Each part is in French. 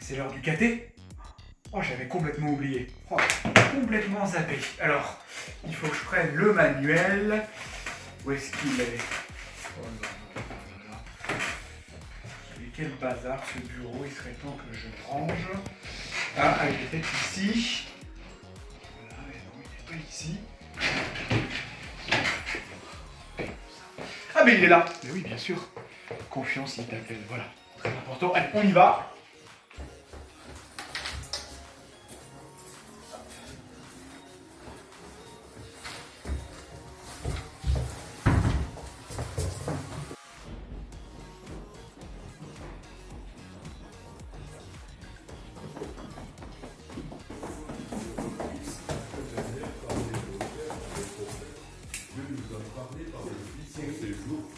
c'est l'heure du caté. Oh, j'avais complètement oublié. Oh, complètement zappé. Alors, il faut que je prenne le manuel. Où est-ce qu'il est? Oh là là là là. Mais quel bazar ce bureau, il serait temps que je le range. Ah, il est peut-être ici. Voilà, mais non, il n'est pas ici. Ah, mais il est là. Mais oui, bien sûr. Confiance, il t'appelle. Voilà, très important. Allez, on y va.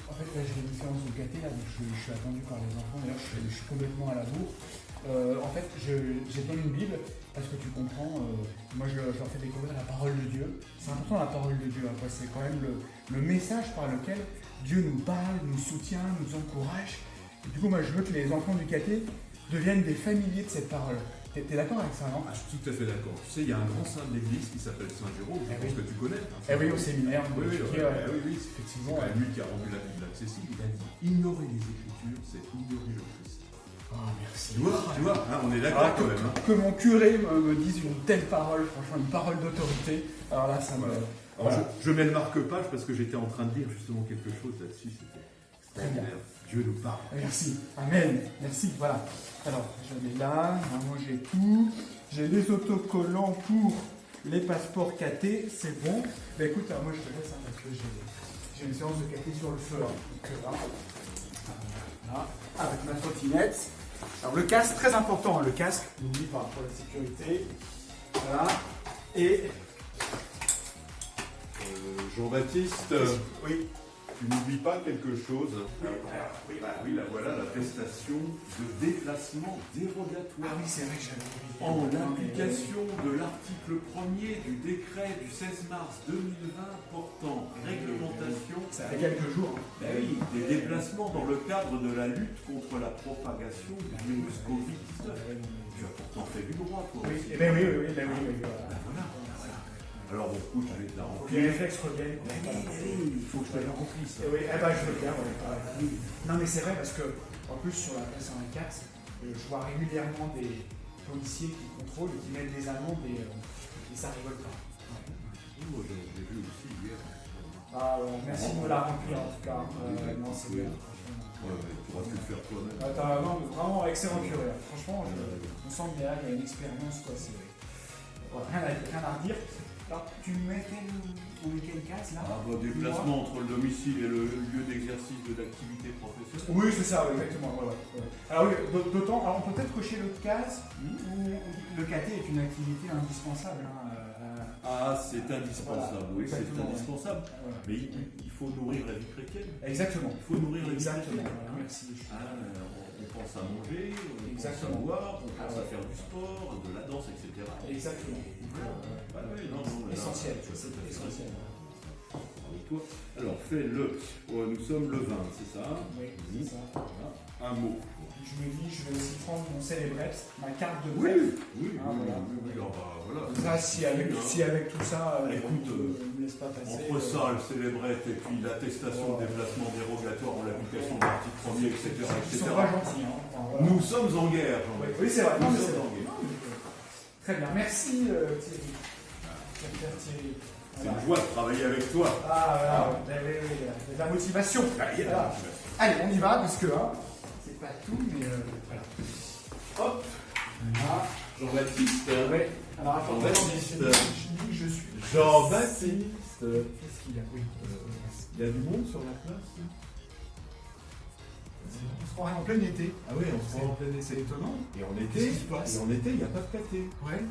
En fait, là, j'ai une séance de caté, là, donc je suis attendu par les enfants. D'ailleurs, je suis complètement à la bourre. En fait, j'ai donné une Bible parce que tu comprends, moi, je leur fais découvrir la parole de Dieu. C'est important la parole de Dieu. Après, c'est quand même le message par lequel Dieu nous parle, nous soutient, nous encourage. Et du coup, moi, je veux que les enfants du caté deviennent des familiers de cette parole. T'es d'accord avec ça, non? Ah, je suis tout à fait d'accord. Tu sais, il y a un grand saint de l'Église qui s'appelle Saint Jérôme, je pense que tu connais. Eh oui, au séminaire. Oui, Effectivement. c'est quand même lui qui a rendu la Bible accessible. Il a dit ignorer les Écritures, c'est ignorer le Christ. Oh, merci. Tu vois hein, on est d'accord quand même. Hein. Que mon curé me dise une telle parole, franchement, une parole d'autorité. Alors là, ça me. Voilà. Alors, je mets le marque-page parce que j'étais en train de dire justement quelque chose là-dessus. C'était extraordinaire. Dieu nous parle. Merci. Amen. Merci. Voilà. Alors, je mets là. Moi, j'ai tout. J'ai les autocollants pour les passeports catés. C'est bon. Bah écoute, alors, moi, je te laisse parce que j'ai une séance de caté sur le feu. Donc, là, avec ma trottinette. Alors, le casque, très important. Le casque, n'oublie pas pour la sécurité. Voilà. Et. Jean-Baptiste, Oui. tu n'oublies pas quelque chose. Oui, là voilà l'attestation de déplacement dérogatoire. Ah oui, c'est vrai que j'avais oublié. En application de l'article 1er du décret du 16 mars 2020 portant réglementation Ça fait quelques jours. des déplacements dans le cadre de la lutte contre la propagation du virus Covid-19. Tu as pourtant fait du droit, toi Oui, aussi. oui. Voilà. Alors bon, écoute, je vais te la Faut que remplir. les réflexes reviennent. Il faut que je te la remplisse. Oui, je veux bien. Ouais. Non, mais c'est vrai parce que, en plus, sur la place 124, je vois régulièrement des policiers qui contrôlent et qui mettent des amendes et ça rigole pas. Moi, j'ai vu aussi hier. Ah, merci de me la remplir en tout cas. Non, c'est bien. Ouais, tu auras pu le faire toi-même. Non, mais vraiment excellent curé. Franchement, on sent qu'il y a une expérience. Quoi. Rien à redire. Alors, tu mettais quelle case là? Déplacement entre le domicile et le lieu d'exercice de l'activité professionnelle. Oui, c'est ça, exactement. Ouais. Alors oui, d'autant, on peut peut-être cocher l'autre case où le caté est une activité indispensable. Ah, c'est indispensable, Voilà, oui, c'est exactement, indispensable. Voilà. Mais il faut nourrir la vie chrétienne. Exactement. Il faut nourrir la vie Exactement. chrétienne. Voilà, merci. On pense à manger, on Exactement. pense à boire, on pense à faire du sport, de la danse, etc. Exactement. Non, Essentiel. C'est Essentiel. Avec toi. Alors, fais-le. Nous sommes le 20, c'est ça? Oui, c'est ça. Voilà. Un mot. Je me dis, je vais aussi prendre mon célébrette, ma carte de Oui, prêtre. oui, Voilà. voilà. Ça, si avec tout ça, Écoute, ne me laisse pas passer. Entre ça, le célébrette et puis l'attestation de déplacement dérogatoire en l'application de l'article 1er, etc. Ils sont pas gentils. Hein. Enfin, voilà. Nous sommes en guerre, Jean-Baptiste. Oui, c'est vrai. Nous Non, mais sommes c'est en vrai. guerre. Très bien, merci Thierry. Thierry. C'est une joie de travailler avec toi. Ah, voilà, il y a de la motivation. Voilà. Allez, on y va parce que c'est pas tout, mais voilà. Hop. Voilà. Jean-Baptiste. Ouais. Alors attends, Jean-Baptiste. je dis que je suis. Jean-Baptiste. Qu'est-ce qu'il y a? Oui. Il y a du monde sur la place. On se croirait en plein été. Ah oui, on se rend en plein été. C'est étonnant. Et en été, Qu'est-ce qui se passe il n'y a pas de pâté. Ouais.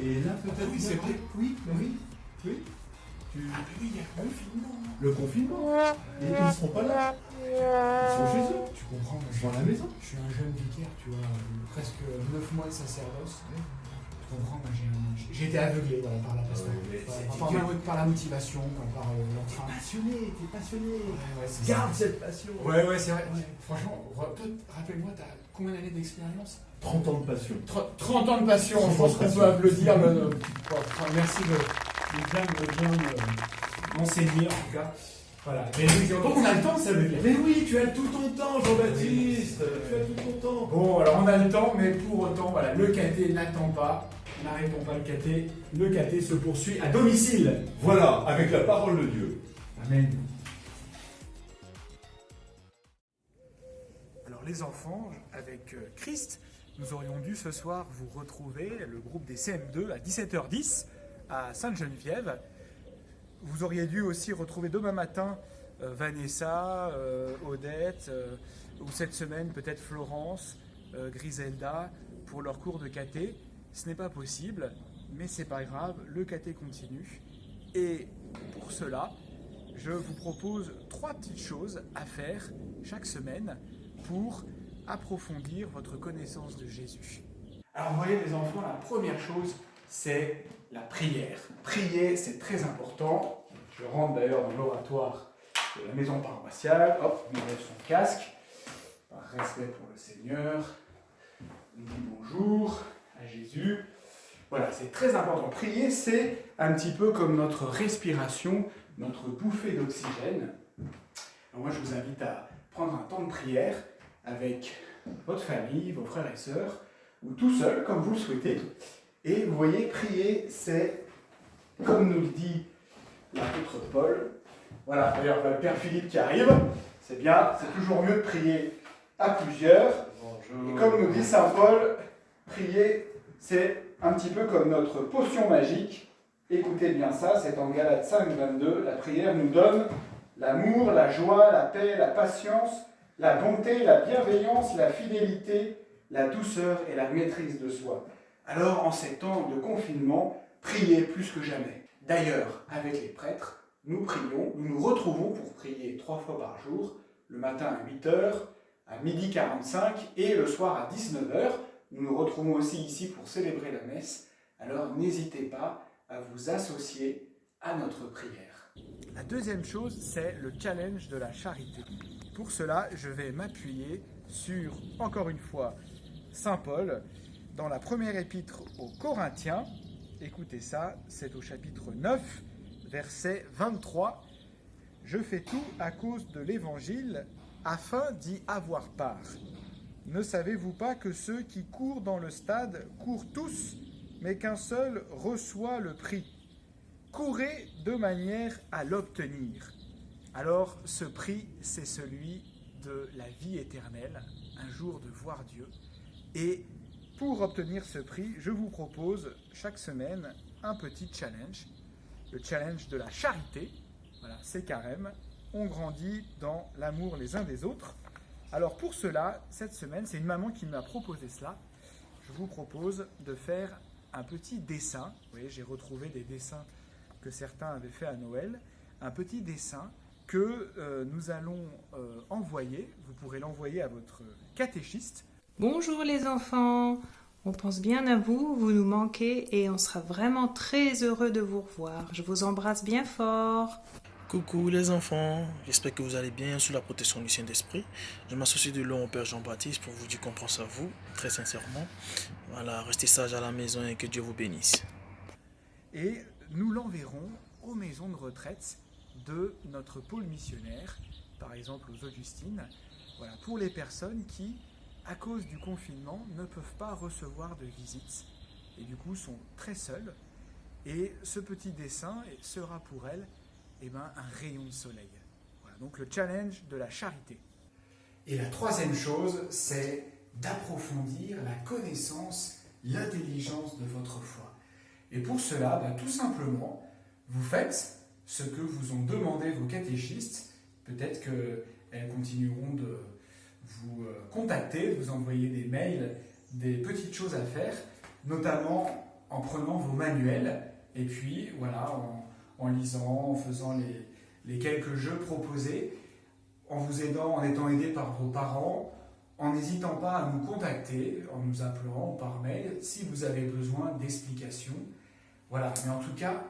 Et là, peut-être. Oui, c'est vrai. Oui. Oui. Ah, mais oui, il y a le confinement. Le confinement. Et ils ne seront pas là. Ils sont chez eux. Tu comprends, Ils sont à la maison. je suis un jeune vicaire, tu vois, presque 9 mois de sacerdoce. Tu comprends, moi, j'ai été aveuglé voilà, par la passion. Par la motivation, par l'entrain. T'es passionné. Ouais, c'est Garde ça. cette passion. Ouais, c'est vrai. Ouais. Franchement, toi, rappelle-moi, t'as combien d'années d'expérience? 30 ans de passion. 30 ans de passion, je pense qu'on peut applaudir. Merci de bien m'enseigner en tout cas. Voilà. Mais donc on a le temps, ça veut dire. Mais oui, tu as tout ton temps, Jean-Baptiste. Tu as tout ton temps. Bon, alors on a le temps, mais pour autant, voilà, le caté n'attend pas. N'arrêtons pas le caté. Le caté se poursuit à domicile. Voilà, avec la parole de Dieu. Amen. Alors les enfants, avec Christ, nous aurions dû ce soir vous retrouver, le groupe des CM2, à 17h10 à Sainte-Geneviève. Vous auriez dû aussi retrouver demain matin Vanessa, Odette, ou cette semaine peut-être Florence, Griselda, pour leur cours de caté. Ce n'est pas possible, mais c'est pas grave, le caté continue. Et pour cela, je vous propose 3 petites choses à faire chaque semaine pour approfondir votre connaissance de Jésus. Alors vous voyez les enfants, la première chose, c'est la prière. Prier, c'est très important. Je rentre d'ailleurs dans l'oratoire de la maison paroissiale. Hop, on enlève son casque. Par respect pour le Seigneur, on dit bonjour à Jésus. Voilà, c'est très important. Prier, c'est un petit peu comme notre respiration, notre bouffée d'oxygène. Alors moi, je vous invite à prendre un temps de prière avec votre famille, vos frères et sœurs, ou tout seul, comme vous le souhaitez. Et vous voyez, prier, c'est, comme nous le dit l'apôtre Paul, voilà, d'ailleurs, le Père Philippe qui arrive, c'est bien, c'est toujours mieux de prier à plusieurs. Bonjour. Et comme nous dit Saint Paul, prier, c'est un petit peu comme notre potion magique. Écoutez bien ça, c'est en Galates 5, 22. La prière nous donne l'amour, la joie, la paix, la patience, la bonté, la bienveillance, la fidélité, la douceur et la maîtrise de soi. Alors, en ces temps de confinement, priez plus que jamais. D'ailleurs, avec les prêtres, nous prions, nous nous retrouvons pour prier 3 fois par jour, le matin à 8h, à 12h45 et le soir à 19h. Nous nous retrouvons aussi ici pour célébrer la messe. Alors, n'hésitez pas à vous associer à notre prière. La deuxième chose, c'est le challenge de la charité. Pour cela, je vais m'appuyer sur, encore une fois, Saint Paul, dans la première épître aux Corinthiens. Écoutez ça, c'est au chapitre 9, verset 23. « Je fais tout à cause de l'Évangile, afin d'y avoir part. Ne savez-vous pas que ceux qui courent dans le stade courent tous, mais qu'un seul reçoit le prix? Courez de manière à l'obtenir. » Alors, ce prix, c'est celui de la vie éternelle, un jour de voir Dieu. Et pour obtenir ce prix, je vous propose chaque semaine un petit challenge, le challenge de la charité. Voilà, c'est carême. On grandit dans l'amour les uns des autres. Alors pour cela, cette semaine, c'est une maman qui m'a proposé cela. Je vous propose de faire un petit dessin. Vous voyez, j'ai retrouvé des dessins que certains avaient fait à Noël. Un petit dessin que nous allons envoyer. Vous pourrez l'envoyer à votre catéchiste. Bonjour les enfants, on pense bien à vous, vous nous manquez et on sera vraiment très heureux de vous revoir. Je vous embrasse bien fort. Coucou les enfants, j'espère que vous allez bien sous la protection du Saint-Esprit. Je m'associe de l'homme au Père Jean-Baptiste pour vous dire qu'on pense à vous, très sincèrement. Voilà, restez sages à la maison et que Dieu vous bénisse. Et nous l'enverrons aux maisons de retraite de notre pôle missionnaire, par exemple aux Augustines, voilà, pour les personnes qui, à cause du confinement, ne peuvent pas recevoir de visites et du coup sont très seules. Et ce petit dessin sera pour elles un rayon de soleil. Voilà, donc le challenge de la charité. Et la troisième chose, c'est d'approfondir la connaissance, l'intelligence de votre foi. Et pour cela, tout simplement, vous faites ce que vous ont demandé vos catéchistes. Peut-être qu'elles continueront de vous contacter, de vous envoyer des mails, des petites choses à faire, notamment en prenant vos manuels, et puis voilà, en lisant, en faisant les quelques jeux proposés, en vous aidant, en étant aidé par vos parents, en n'hésitant pas à nous contacter, en nous appelant par mail, si vous avez besoin d'explications. Voilà, mais en tout cas,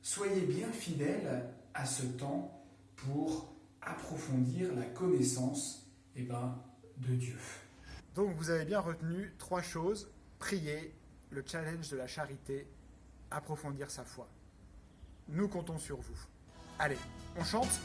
soyez bien fidèles à ce temps pour approfondir la connaissance de Dieu. Donc vous avez bien retenu 3 choses: prier, le challenge de la charité, approfondir sa foi. Nous comptons sur vous. Allez, on chante ?